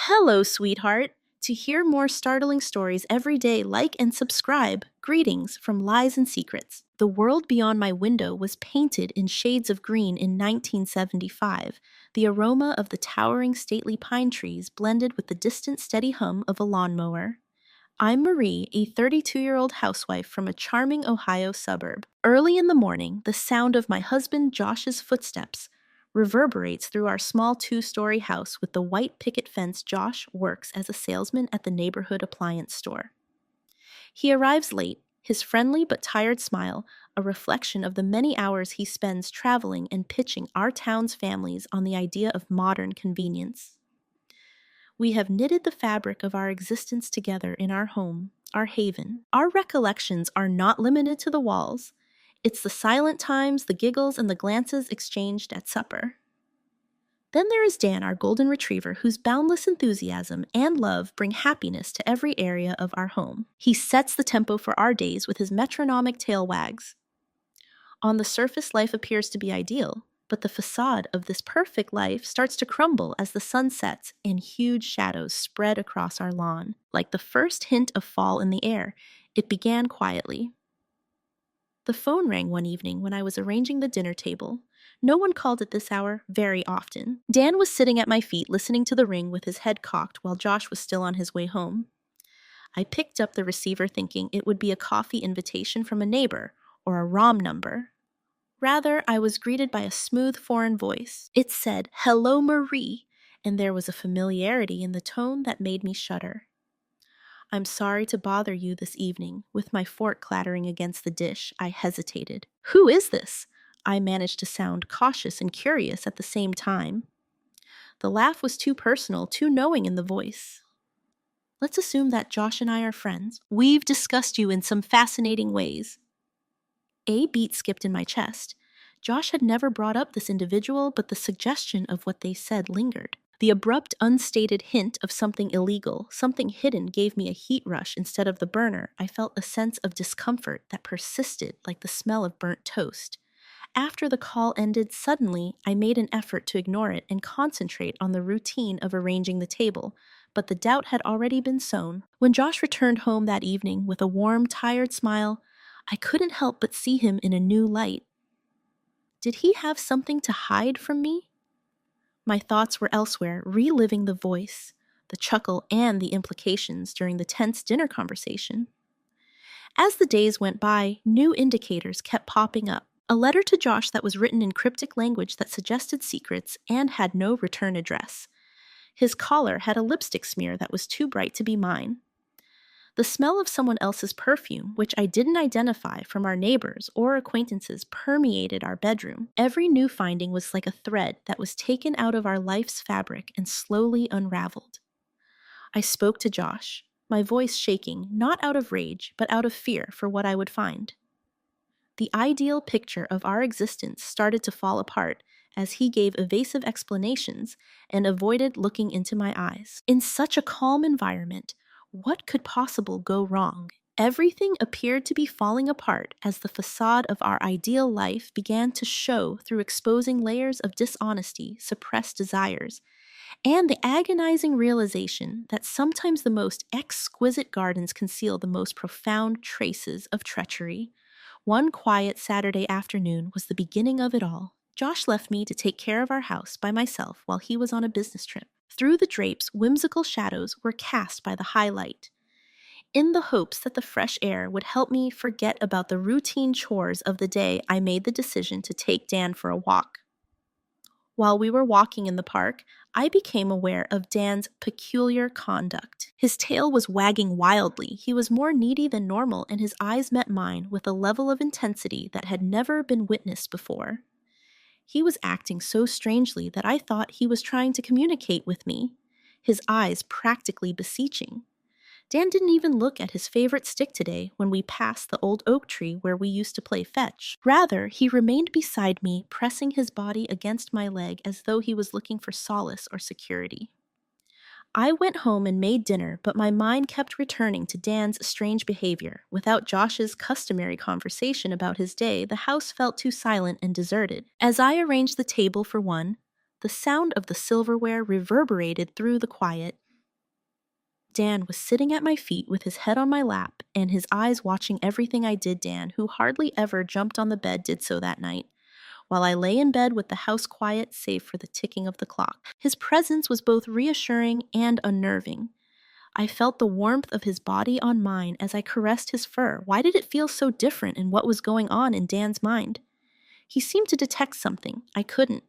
Hello, sweetheart. To hear more startling stories every day, like and subscribe. Greetings from Lies and Secrets. The world beyond my window was painted in shades of green in 1975. The aroma of the towering stately pine trees blended with the distant steady hum of a lawnmower. I'm Marie, a 32-year-old housewife from a charming Ohio suburb. Early in the morning, the sound of my husband Josh's footsteps reverberates through our small two-story house with the white picket fence. Josh works as a salesman at the neighborhood appliance store. He arrives late, his friendly but tired smile a reflection of the many hours he spends traveling and pitching our town's families on the idea of modern convenience. We have knitted the fabric of our existence together in our home, our haven. Our recollections are not limited to the walls. It's the silent times, the giggles, and the glances exchanged at supper. Then there is Dan, our golden retriever, whose boundless enthusiasm and love bring happiness to every area of our home. He sets the tempo for our days with his metronomic tail wags. On the surface, life appears to be ideal, but the facade of this perfect life starts to crumble as the sun sets and huge shadows spread across our lawn. Like the first hint of fall in the air, it began quietly. The phone rang one evening when I was arranging the dinner table. No one called at this hour very often. Dan was sitting at my feet listening to the ring with his head cocked while Josh was still on his way home. I picked up the receiver thinking it would be a coffee invitation from a neighbor or a ROM number. Rather, I was greeted by a smooth foreign voice. It said, "Hello, Marie," and there was a familiarity in the tone that made me shudder. "I'm sorry to bother you this evening." With my fork clattering against the dish, I hesitated. "Who is this?" I managed to sound cautious and curious at the same time. The laugh was too personal, too knowing in the voice. "Let's assume that Josh and I are friends. We've discussed you in some fascinating ways." A beat skipped in my chest. Josh had never brought up this individual, but the suggestion of what they said lingered. The abrupt, unstated hint of something illegal, something hidden, gave me a heat rush instead of the burner. I felt a sense of discomfort that persisted like the smell of burnt toast. After the call ended, suddenly, I made an effort to ignore it and concentrate on the routine of arranging the table, but the doubt had already been sown. When Josh returned home that evening with a warm, tired smile, I couldn't help but see him in a new light. Did he have something to hide from me? My thoughts were elsewhere, reliving the voice, the chuckle, and the implications during the tense dinner conversation. As the days went by, new indicators kept popping up. A letter to Josh that was written in cryptic language that suggested secrets and had no return address. His collar had a lipstick smear that was too bright to be mine. The smell of someone else's perfume, which I didn't identify from our neighbors or acquaintances, permeated our bedroom. Every new finding was like a thread that was taken out of our life's fabric and slowly unraveled. I spoke to Josh, my voice shaking, not out of rage, but out of fear for what I would find. The ideal picture of our existence started to fall apart as he gave evasive explanations and avoided looking into my eyes. In such a calm environment, what could possibly go wrong? Everything appeared to be falling apart as the facade of our ideal life began to show through exposing layers of dishonesty, suppressed desires, and the agonizing realization that sometimes the most exquisite gardens conceal the most profound traces of treachery. One quiet Saturday afternoon was the beginning of it all. Josh left me to take care of our house by myself while he was on a business trip. Through the drapes, whimsical shadows were cast by the high light. In the hopes that the fresh air would help me forget about the routine chores of the day, I made the decision to take Dan for a walk. While we were walking in the park, I became aware of Dan's peculiar conduct. His tail was wagging wildly. He was more needy than normal, and his eyes met mine with a level of intensity that had never been witnessed before. He was acting so strangely that I thought he was trying to communicate with me, his eyes practically beseeching. Dan didn't even look at his favorite stick today when we passed the old oak tree where we used to play fetch. Rather, he remained beside me, pressing his body against my leg as though he was looking for solace or security. I went home and made dinner, but my mind kept returning to Dan's strange behavior. Without Josh's customary conversation about his day, the house felt too silent and deserted. As I arranged the table for one, the sound of the silverware reverberated through the quiet. Dan was sitting at my feet with his head on my lap and his eyes watching everything I did. Dan, who hardly ever jumped on the bed, did so that night, while I lay in bed with the house quiet save for the ticking of the clock. His presence was both reassuring and unnerving. I felt the warmth of his body on mine as I caressed his fur. Why did it feel so different, and what was going on in Dan's mind? He seemed to detect something. I couldn't,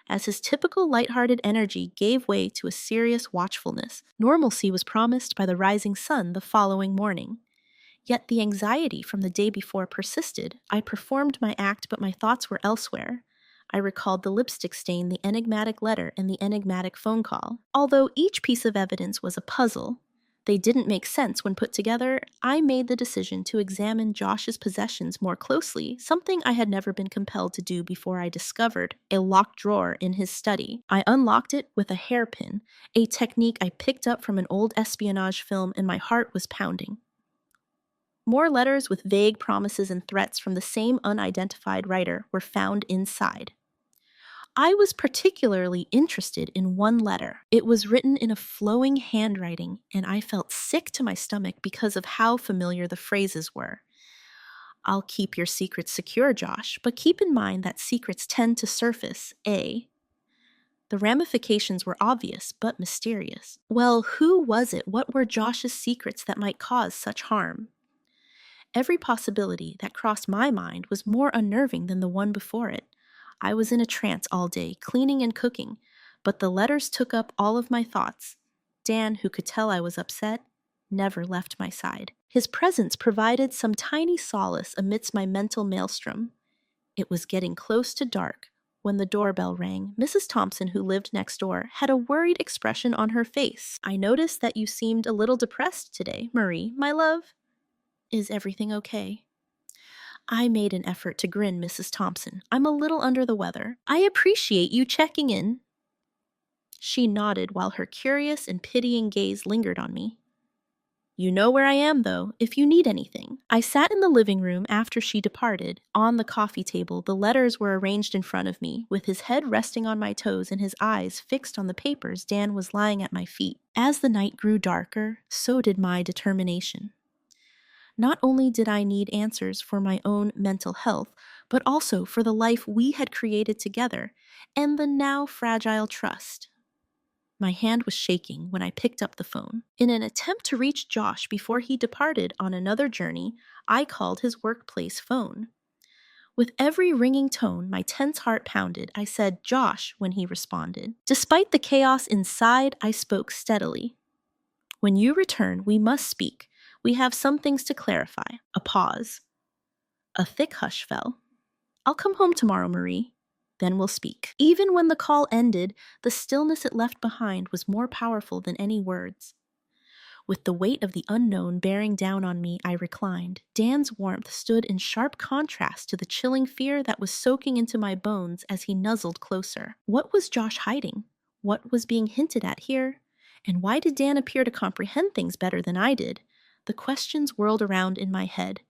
as his typical lighthearted energy gave way to a serious watchfulness. Normalcy was promised by the rising sun the following morning. Yet the anxiety from the day before persisted. I performed my act, but my thoughts were elsewhere. I recalled the lipstick stain, the enigmatic letter, and the enigmatic phone call. Although each piece of evidence was a puzzle, they didn't make sense when put together. I made the decision to examine Josh's possessions more closely, something I had never been compelled to do before I discovered a locked drawer in his study. I unlocked it with a hairpin, a technique I picked up from an old espionage film, and my heart was pounding. More letters with vague promises and threats from the same unidentified writer were found inside. I was particularly interested in one letter. It was written in a flowing handwriting, and I felt sick to my stomach because of how familiar the phrases were. "I'll keep your secrets secure, Josh, but keep in mind that secrets tend to surface, eh?" The ramifications were obvious, but mysterious. Well, who was it? What were Josh's secrets that might cause such harm? Every possibility that crossed my mind was more unnerving than the one before it. I was in a trance all day, cleaning and cooking, but the letters took up all of my thoughts. Dan, who could tell I was upset, never left my side. His presence provided some tiny solace amidst my mental maelstrom. It was getting close to dark when the doorbell rang. Mrs. Thompson, who lived next door, had a worried expression on her face. "I noticed that you seemed a little depressed today, Marie, my love. Is everything okay?" I made an effort to grin, Mrs. Thompson. "I'm a little under the weather. I appreciate you checking in." She nodded while her curious and pitying gaze lingered on me. "You know where I am, though, if you need anything." I sat in the living room after she departed. On the coffee table, the letters were arranged in front of me, with his head resting on my toes and his eyes fixed on the papers. Dan was lying at my feet. As the night grew darker, so did my determination. Not only did I need answers for my own mental health, but also for the life we had created together and the now fragile trust. My hand was shaking when I picked up the phone. In an attempt to reach Josh before he departed on another journey, I called his workplace phone. With every ringing tone, my tense heart pounded. I said, "Josh," when he responded. Despite the chaos inside, I spoke steadily. "When you return, we must speak. We have some things to clarify." A pause. A thick hush fell. "I'll come home tomorrow, Marie. Then we'll speak." Even when the call ended, the stillness it left behind was more powerful than any words. With the weight of the unknown bearing down on me, I reclined. Dan's warmth stood in sharp contrast to the chilling fear that was soaking into my bones as he nuzzled closer. What was Josh hiding? What was being hinted at here? And why did Dan appear to comprehend things better than I did? The questions whirled around in my head,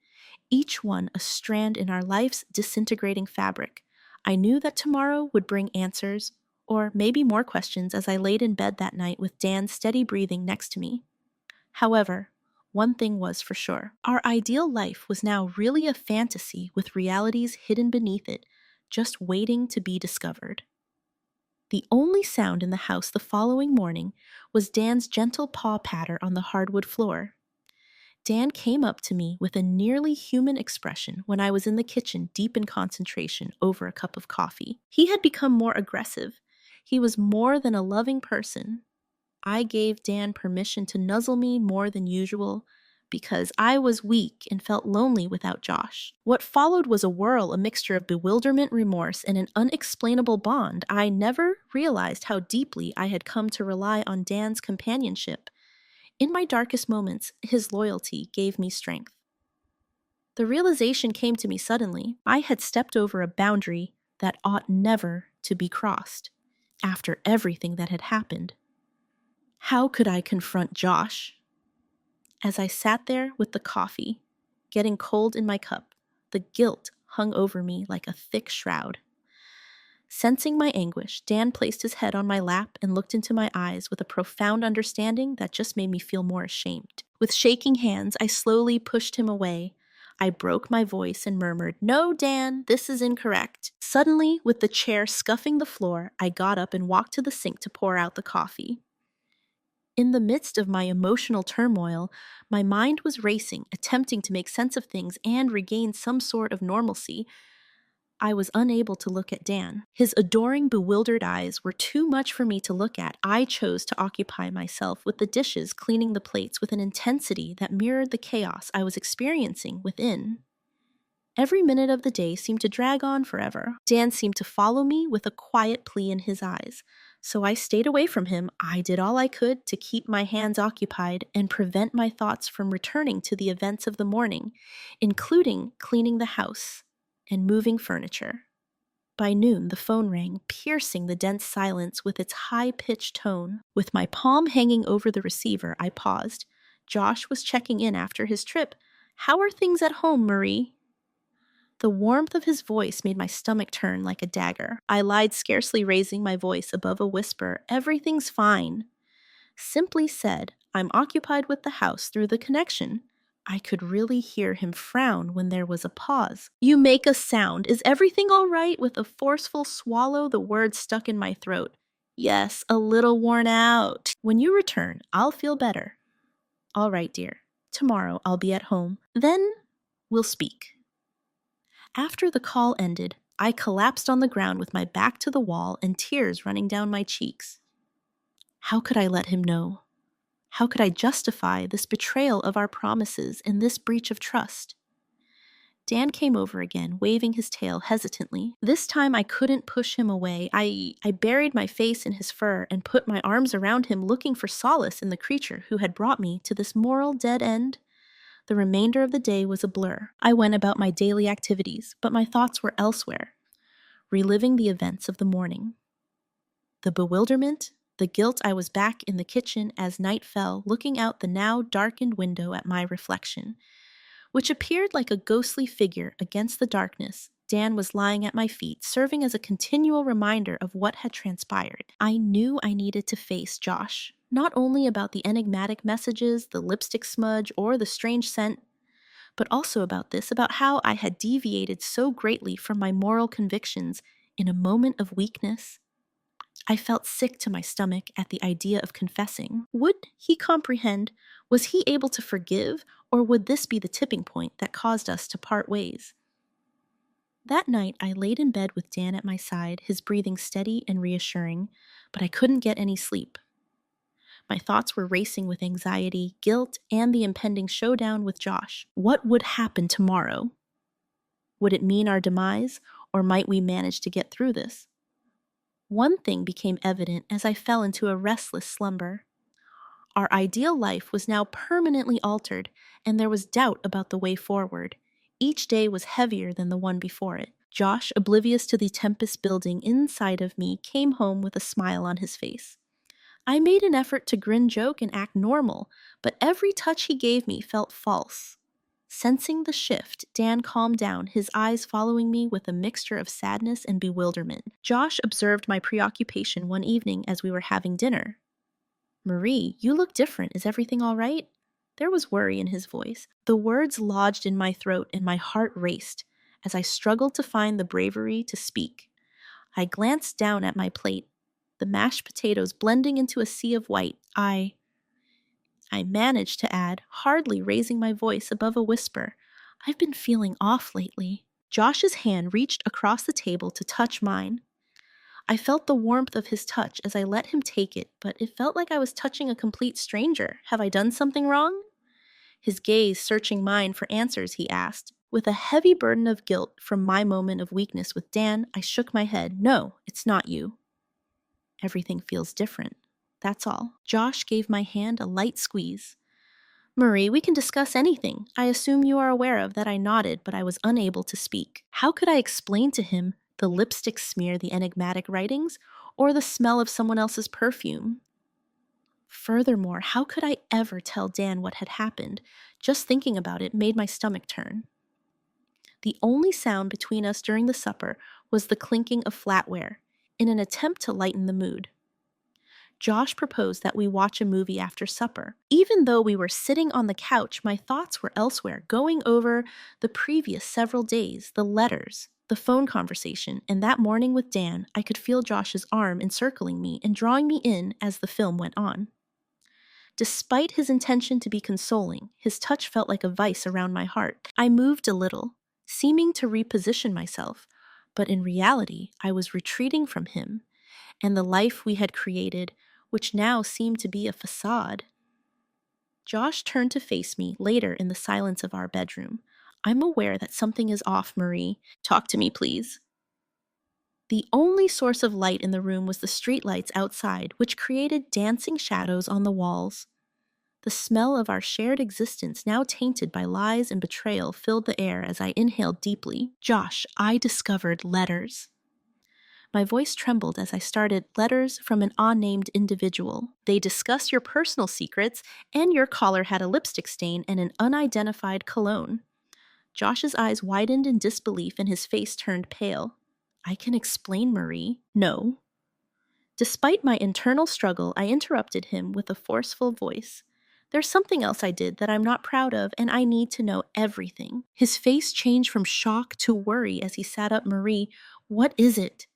each one a strand in our life's disintegrating fabric. I knew that tomorrow would bring answers, or maybe more questions, as I laid in bed that night with Dan's steady breathing next to me. However, one thing was for sure. Our ideal life was now really a fantasy with realities hidden beneath it, just waiting to be discovered. The only sound in the house the following morning was Dan's gentle paw patter on the hardwood floor. Dan came up to me with a nearly human expression when I was in the kitchen deep in concentration over a cup of coffee. He had become more aggressive. He was more than a loving person. I gave Dan permission to nuzzle me more than usual because I was weak and felt lonely without Josh. What followed was a whirl, a mixture of bewilderment, remorse, and an unexplainable bond. I never realized how deeply I had come to rely on Dan's companionship. In my darkest moments, his loyalty gave me strength. The realization came to me suddenly. I had stepped over a boundary that ought never to be crossed. After everything that had happened, how could I confront Josh? As I sat there with the coffee, getting cold in my cup, the guilt hung over me like a thick shroud. Sensing my anguish, Dan placed his head on my lap and looked into my eyes with a profound understanding that just made me feel more ashamed. With shaking hands, I slowly pushed him away. I broke my voice and murmured, "No, Dan, this is incorrect." Suddenly, with the chair scuffing the floor, I got up and walked to the sink to pour out the coffee. In the midst of my emotional turmoil, my mind was racing, attempting to make sense of things and regain some sort of normalcy. I was unable to look at Dan. His adoring, bewildered eyes were too much for me to look at. I chose to occupy myself with the dishes, cleaning the plates with an intensity that mirrored the chaos I was experiencing within. Every minute of the day seemed to drag on forever. Dan seemed to follow me with a quiet plea in his eyes. So I stayed away from him. I did all I could to keep my hands occupied and prevent my thoughts from returning to the events of the morning, including cleaning the house and moving furniture. By noon, the phone rang, piercing the dense silence with its high-pitched tone. With my palm hanging over the receiver, I paused. Josh was checking in after his trip. "How are things at home, Marie?" The warmth of his voice made my stomach turn like a dagger. I lied, scarcely raising my voice above a whisper, "Everything's fine." Simply said, "I'm occupied with the house," through the connection. I could really hear him frown when there was a pause. "You make a sound. Is everything all right?" With a forceful swallow, the words stuck in my throat. "Yes, a little worn out. When you return, I'll feel better." "All right, dear. Tomorrow I'll be at home. Then we'll speak." After the call ended, I collapsed on the ground with my back to the wall and tears running down my cheeks. How could I let him know? How could I justify this betrayal of our promises and this breach of trust? Dan came over again, waving his tail hesitantly. This time I couldn't push him away. I buried my face in his fur and put my arms around him, looking for solace in the creature who had brought me to this moral dead end. The remainder of the day was a blur. I went about my daily activities, but my thoughts were elsewhere, reliving the events of the morning. The bewilderment, the guilt. I was back in the kitchen as night fell, looking out the now darkened window at my reflection, which appeared like a ghostly figure against the darkness. Dan was lying at my feet, serving as a continual reminder of what had transpired. I knew I needed to face Josh, not only about the enigmatic messages, the lipstick smudge, or the strange scent, but also about how I had deviated so greatly from my moral convictions in a moment of weakness. I felt sick to my stomach at the idea of confessing. Would he comprehend? Was he able to forgive? Or would this be the tipping point that caused us to part ways? That night, I laid in bed with Dan at my side, his breathing steady and reassuring, but I couldn't get any sleep. My thoughts were racing with anxiety, guilt, and the impending showdown with Josh. What would happen tomorrow? Would it mean our demise, or might we manage to get through this? One thing became evident as I fell into a restless slumber. Our ideal life was now permanently altered, and there was doubt about the way forward. Each day was heavier than the one before it. Josh, oblivious to the tempest building inside of me, came home with a smile on his face. I made an effort to grin, joke, and act normal, but every touch he gave me felt false. Sensing the shift, Dan calmed down, his eyes following me with a mixture of sadness and bewilderment. Josh observed my preoccupation one evening as we were having dinner. "Marie, you look different. Is everything all right?" There was worry in his voice. The words lodged in my throat and my heart raced as I struggled to find the bravery to speak. I glanced down at my plate, the mashed potatoes blending into a sea of white. I managed to add, hardly raising my voice above a whisper, "I've been feeling off lately." Josh's hand reached across the table to touch mine. I felt the warmth of his touch as I let him take it, but it felt like I was touching a complete stranger. Have I done something wrong? His gaze searching mine for answers, he asked. With a heavy burden of guilt from my moment of weakness with Dan, I shook my head. "No, it's not you. Everything feels different. That's all." Josh gave my hand a light squeeze. "Marie, we can discuss anything. I assume you are aware of that." I nodded, but I was unable to speak. How could I explain to him the lipstick smear, the enigmatic writings, or the smell of someone else's perfume? Furthermore, how could I ever tell Dan what had happened? Just thinking about it made my stomach turn. The only sound between us during the supper was the clinking of flatware, in an attempt to lighten the mood. Josh proposed that we watch a movie after supper. Even though we were sitting on the couch, my thoughts were elsewhere, going over the previous several days, the letters, the phone conversation, and that morning with Dan. I could feel Josh's arm encircling me and drawing me in as the film went on. Despite his intention to be consoling, his touch felt like a vice around my heart. I moved a little, seeming to reposition myself, but in reality, I was retreating from him and the life we had created, which now seemed to be a facade. Josh turned to face me later in the silence of our bedroom. "I'm aware that something is off, Marie. Talk to me, please." The only source of light in the room was the streetlights outside, which created dancing shadows on the walls. The smell of our shared existence, now tainted by lies and betrayal, filled the air as I inhaled deeply. "Josh, I discovered letters." My voice trembled as I started. "Letters from an unnamed individual. They discuss your personal secrets, and your collar had a lipstick stain and an unidentified cologne." Josh's eyes widened in disbelief and his face turned pale. "I can explain, Marie." "No." Despite my internal struggle, I interrupted him with a forceful voice. "There's something else I did that I'm not proud of, and I need to know everything." His face changed from shock to worry as he sat up. "Marie, what is it?"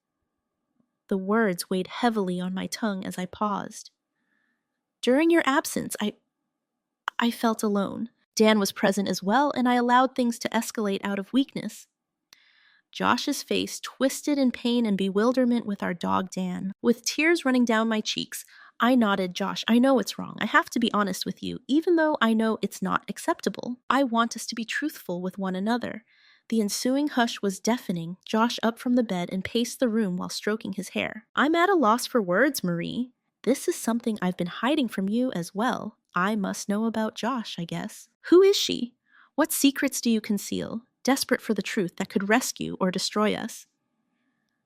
The words weighed heavily on my tongue as I paused. "During your absence, I felt alone. Dan was present as well, and I allowed things to escalate out of weakness." Josh's face twisted in pain and bewilderment with our dog Dan. With tears running down my cheeks, I nodded. "Josh, I know it's wrong. I have to be honest with you, even though I know it's not acceptable. I want us to be truthful with one another." The ensuing hush was deafening. Josh up from the bed and paced the room while stroking his hair. "I'm at a loss for words, Marie. This is something I've been hiding from you as well. I must know about Josh, I guess. Who is she? What secrets do you conceal, desperate for the truth that could rescue or destroy us?"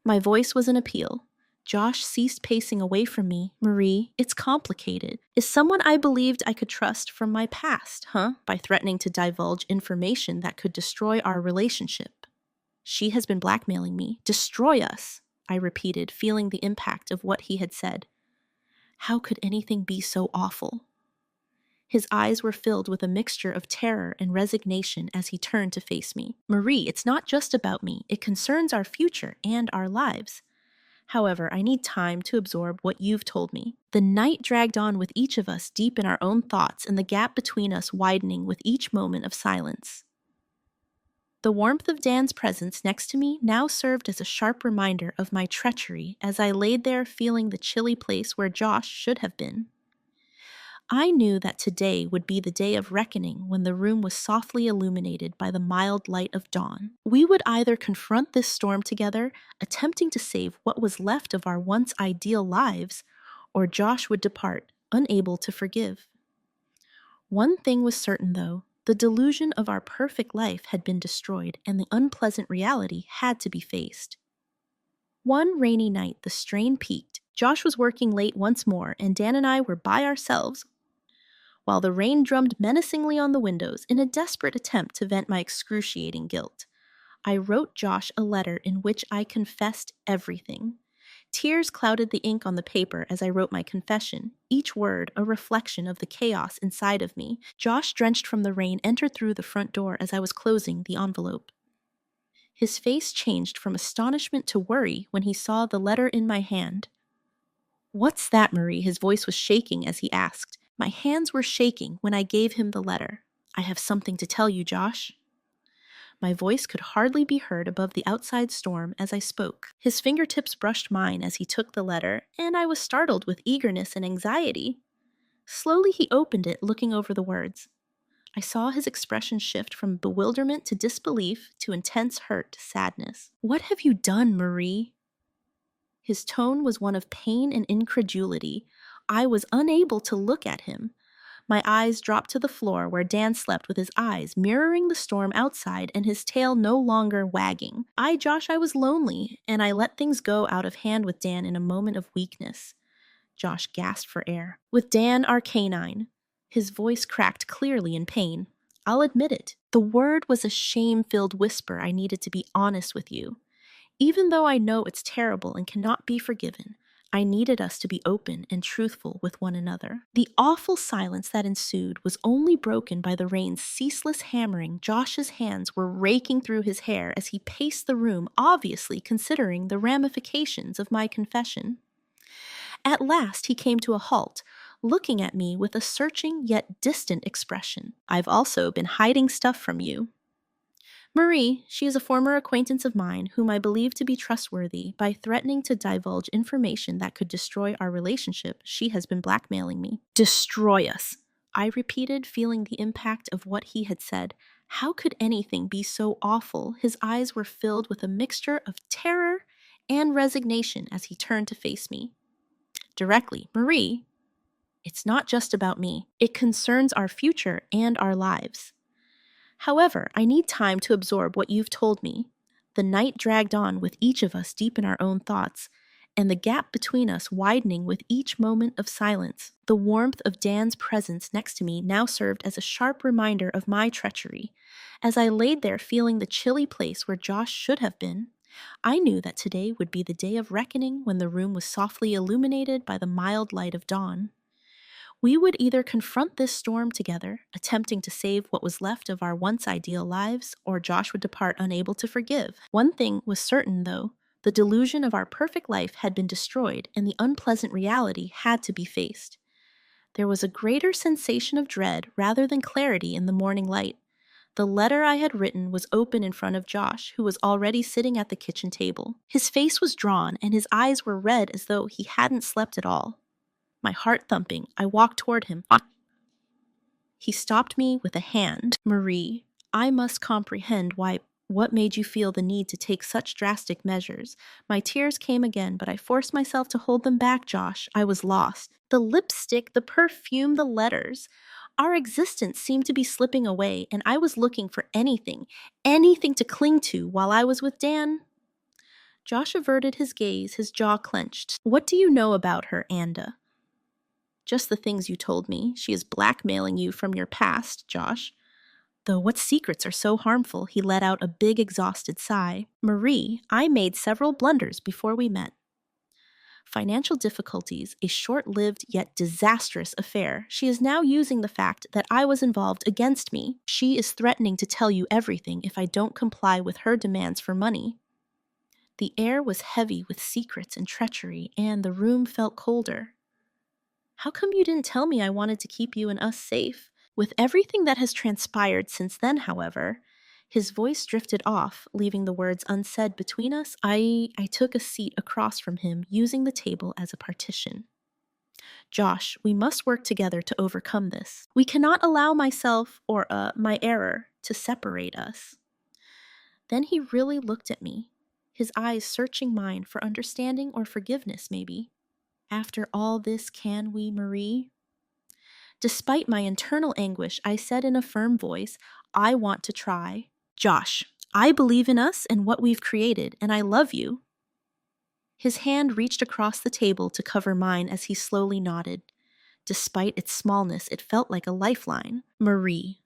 My voice was an appeal. Josh ceased pacing away from me. "Marie, it's complicated. Is someone I believed I could trust from my past, by threatening to divulge information that could destroy our relationship. She has been blackmailing me. Destroy us," I repeated, feeling the impact of what he had said. How could anything be so awful? His eyes were filled with a mixture of terror and resignation as he turned to face me. "Marie, it's not just about me. It concerns our future and our lives. However, I need time to absorb what you've told me." The night dragged on with each of us deep in our own thoughts and the gap between us widening with each moment of silence. The warmth of Dan's presence next to me now served as a sharp reminder of my treachery as I laid there feeling the chilly place where Josh should have been. I knew that today would be the day of reckoning when the room was softly illuminated by the mild light of dawn. We would either confront this storm together, attempting to save what was left of our once ideal lives, or Josh would depart, unable to forgive. One thing was certain, though. The delusion of our perfect life had been destroyed, and the unpleasant reality had to be faced. One rainy night, the strain peaked. Josh was working late once more, and Dan and I were by ourselves, while the rain drummed menacingly on the windows in a desperate attempt to vent my excruciating guilt. I wrote Josh a letter in which I confessed everything. Tears clouded the ink on the paper as I wrote my confession, each word a reflection of the chaos inside of me. Josh, drenched from the rain, entered through the front door as I was closing the envelope. His face changed from astonishment to worry when he saw the letter in my hand. "What's that, Marie?" His voice was shaking as he asked. My hands were shaking when I gave him the letter. "I have something to tell you, Josh." My voice could hardly be heard above the outside storm as I spoke. His fingertips brushed mine as he took the letter, and I was startled with eagerness and anxiety. Slowly he opened it, looking over the words. I saw his expression shift from bewilderment to disbelief to intense hurt to sadness. "What have you done, Marie?" His tone was one of pain and incredulity. I was unable to look at him. My eyes dropped to the floor where Dan slept with his eyes mirroring the storm outside and his tail no longer wagging. Josh, I was lonely, and I let things go out of hand with Dan in a moment of weakness." Josh gasped for air. "With Dan, our canine." His voice cracked clearly in pain. "I'll admit it. The word was a shame-filled whisper. I needed to be honest with you. Even though I know it's terrible and cannot be forgiven, I needed us to be open and truthful with one another. The awful silence that ensued was only broken by the rain's ceaseless hammering. Josh's hands were raking through his hair as he paced the room, obviously considering the ramifications of my confession. At last he came to a halt, looking at me with a searching yet distant expression. "I've also been hiding stuff from you." Marie, she is a former acquaintance of mine whom I believe to be trustworthy. By threatening to divulge information that could destroy our relationship, she has been blackmailing me. "Destroy us," I repeated, feeling the impact of what he had said. How could anything be so awful? His eyes were filled with a mixture of terror and resignation as he turned to face me. Directly, "Marie, it's not just about me. It concerns our future and our lives. However, I need time to absorb what you've told me." The night dragged on with each of us deep in our own thoughts, and the gap between us widening with each moment of silence. The warmth of Dan's presence next to me now served as a sharp reminder of my treachery. As I laid there feeling the chilly place where Josh should have been, I knew that today would be the day of reckoning when the room was softly illuminated by the mild light of dawn. We would either confront this storm together, attempting to save what was left of our once ideal lives, or Josh would depart unable to forgive. One thing was certain, though. The delusion of our perfect life had been destroyed, and the unpleasant reality had to be faced. There was a greater sensation of dread rather than clarity in the morning light. The letter I had written was open in front of Josh, who was already sitting at the kitchen table. His face was drawn, and his eyes were red as though he hadn't slept at all. My heart thumping, I walked toward him. He stopped me with a hand. "Marie, I must comprehend what made you feel the need to take such drastic measures." My tears came again, but I forced myself to hold them back, Josh. I was lost. The lipstick, the perfume, the letters. Our existence seemed to be slipping away, and I was looking for anything to cling to while I was with Dan. Josh averted his gaze, his jaw clenched. "What do you know about her, Anda?" "Just the things you told me. She is blackmailing you from your past, Josh." "Though what secrets are so harmful?" He let out a big, exhausted sigh. "Marie, I made several blunders before we met. Financial difficulties, a short-lived yet disastrous affair. She is now using the fact that I was involved against me. She is threatening to tell you everything if I don't comply with her demands for money." The air was heavy with secrets and treachery, and the room felt colder. "How come you didn't tell me? I wanted to keep you and us safe." With everything that has transpired since then, however, his voice drifted off, leaving the words unsaid between us. I took a seat across from him, using the table as a partition. "Josh, we must work together to overcome this. We cannot allow my error to separate us." Then he really looked at me, his eyes searching mine for understanding or forgiveness, maybe. "After all this, can we, Marie?" Despite my internal anguish, I said in a firm voice, "I want to try. Josh, I believe in us and what we've created, and I love you." His hand reached across the table to cover mine as he slowly nodded. Despite its smallness, it felt like a lifeline. "Marie,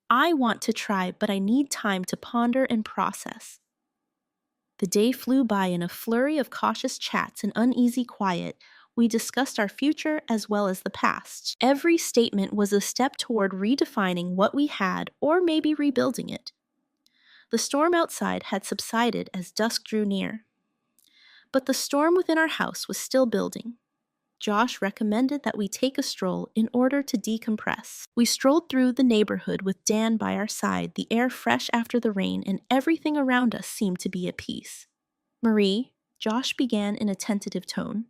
I want to try, but I need time to ponder and process." The day flew by in a flurry of cautious chats and uneasy quiet. We discussed our future as well as the past. Every statement was a step toward redefining what we had, or maybe rebuilding it. The storm outside had subsided as dusk drew near. But the storm within our house was still building. Josh recommended that we take a stroll in order to decompress. We strolled through the neighborhood with Dan by our side, the air fresh after the rain, and everything around us seemed to be at peace. "Marie," Josh began in a tentative tone,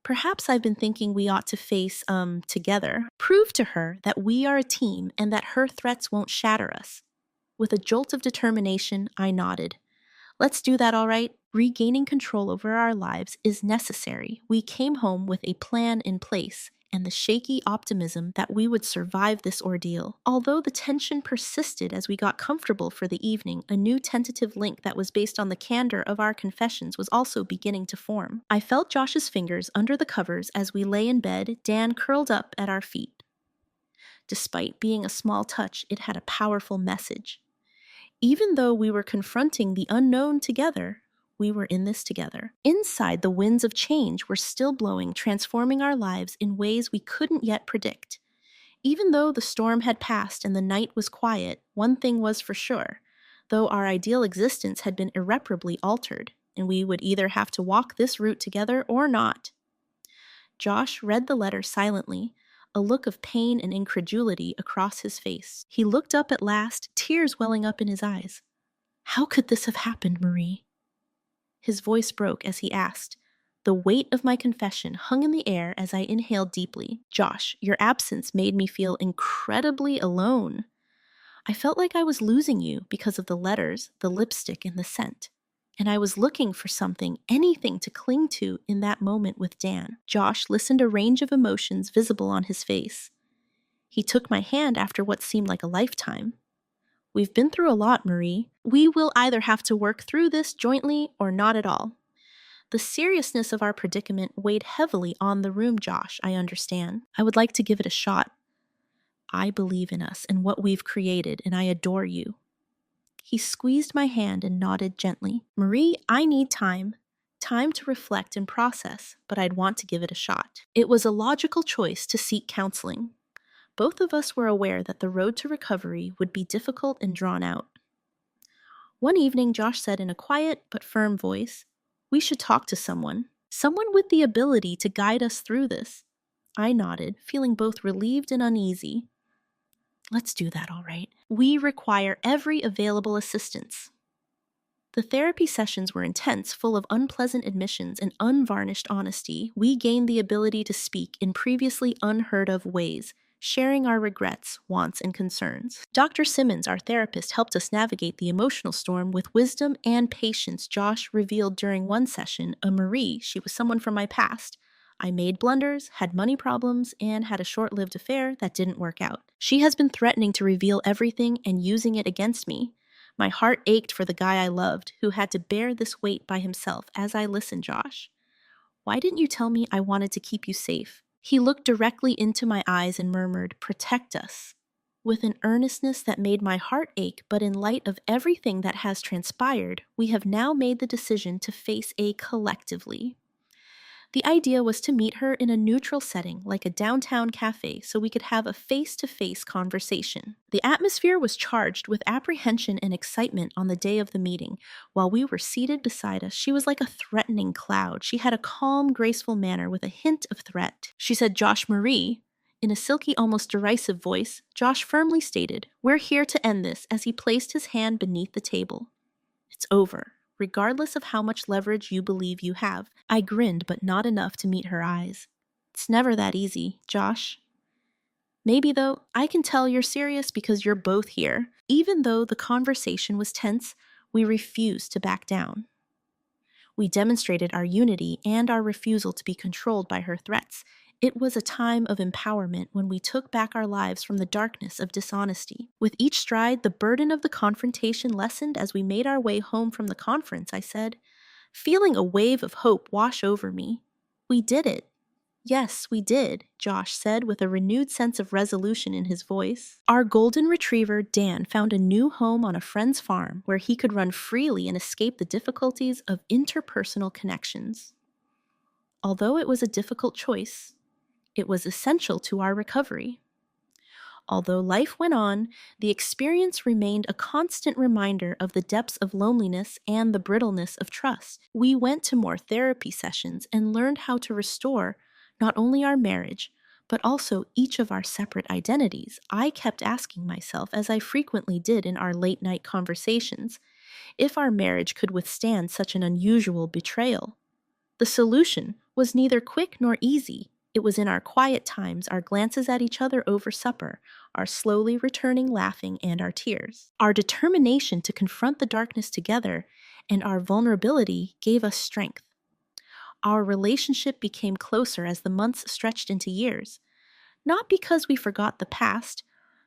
"perhaps I've been thinking we ought to face, together. Prove to her that we are a team and that her threats won't shatter us." With a jolt of determination, I nodded. "Let's do that, all right." Regaining control over our lives is necessary. We came home with a plan in place and the shaky optimism that we would survive this ordeal. Although the tension persisted as we got comfortable for the evening, a new tentative link that was based on the candor of our confessions was also beginning to form. I felt Josh's fingers under the covers as we lay in bed, Dan curled up at our feet. Despite being a small touch, it had a powerful message. Even though we were confronting the unknown together, we were in this together. Inside, the winds of change were still blowing, transforming our lives in ways we couldn't yet predict. Even though the storm had passed and the night was quiet, one thing was for sure. Though our ideal existence had been irreparably altered, and we would either have to walk this route together or not. Josh read the letter silently, a look of pain and incredulity across his face. He looked up at last, tears welling up in his eyes. "How could this have happened, Marie?" His voice broke as he asked. The weight of my confession hung in the air as I inhaled deeply. "Josh, your absence made me feel incredibly alone. I felt like I was losing you because of the letters, the lipstick, and the scent. And I was looking for something, anything to cling to in that moment with Dan." Josh listened, a range of emotions visible on his face. He took my hand after what seemed like a lifetime. "We've been through a lot, Marie. We will either have to work through this jointly or not at all." The seriousness of our predicament weighed heavily on the room. "Josh, I understand. I would like to give it a shot. I believe in us and what we've created, and I adore you." He squeezed my hand and nodded gently. "Marie, I need time. Time to reflect and process, but I'd want to give it a shot." It was a logical choice to seek counseling. Both of us were aware that the road to recovery would be difficult and drawn out. One evening, Josh said in a quiet but firm voice, "We should talk to someone. Someone with the ability to guide us through this." I nodded, feeling both relieved and uneasy. "Let's do that, all right. We require every available assistance." The therapy sessions were intense, full of unpleasant admissions and unvarnished honesty. We gained the ability to speak in previously unheard of ways, sharing our regrets, wants, and concerns. Dr. Simmons, our therapist, helped us navigate the emotional storm with wisdom and patience. Josh revealed during one session a Marie. She was someone from my past. I made blunders, had money problems, and had a short-lived affair that didn't work out. She has been threatening to reveal everything and using it against me. My heart ached for the guy I loved, who had to bear this weight by himself. As I listened, "Josh, why didn't you tell me I wanted to keep you safe?" He looked directly into my eyes and murmured, "Protect us," with an earnestness that made my heart ache. But in light of everything that has transpired, we have now made the decision to face A collectively. The idea was to meet her in a neutral setting, like a downtown cafe, so we could have a face-to-face conversation. The atmosphere was charged with apprehension and excitement on the day of the meeting. While we were seated beside us, she was like a threatening cloud. She had a calm, graceful manner with a hint of threat. She said, "Josh, Marie." In a silky, almost derisive voice, Josh firmly stated, "We're here to end this," as he placed his hand beneath the table. "It's over, regardless of how much leverage you believe you have." I grinned, but not enough to meet her eyes. "It's never that easy, Josh." "Maybe, though. I can tell you're serious because you're both here." Even though the conversation was tense, we refused to back down. We demonstrated our unity and our refusal to be controlled by her threats. It was a time of empowerment when we took back our lives from the darkness of dishonesty. With each stride, the burden of the confrontation lessened. As we made our way home from the conference, I said, feeling a wave of hope wash over me, "We did it." "Yes, we did," Josh said with a renewed sense of resolution in his voice. Our golden retriever, Dan, found a new home on a friend's farm where he could run freely and escape the difficulties of interpersonal connections. Although it was a difficult choice, it was essential to our recovery. Although life went on, the experience remained a constant reminder of the depths of loneliness and the brittleness of trust. We went to more therapy sessions and learned how to restore not only our marriage, but also each of our separate identities. I kept asking myself, as I frequently did in our late-night conversations, if our marriage could withstand such an unusual betrayal. The solution was neither quick nor easy. It was in our quiet times, our glances at each other over supper, our slowly returning laughing, and our tears. Our determination to confront the darkness together and our vulnerability gave us strength. Our relationship became closer as the months stretched into years, not because we forgot the past,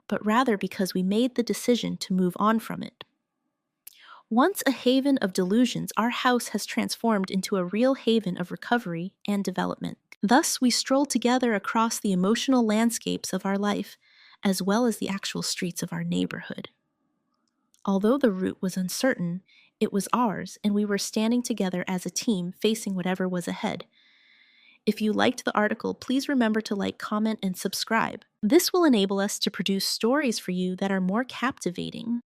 but rather because we made the decision to move on from it. Once a haven of delusions, our house has transformed into a real haven of recovery and development. Thus, we stroll together across the emotional landscapes of our life, as well as the actual streets of our neighborhood. Although the route was uncertain, It was ours, and we were standing together as a team facing whatever was ahead. If you liked the article, please remember to like, comment, and subscribe. This will enable us to produce stories for you that are more captivating.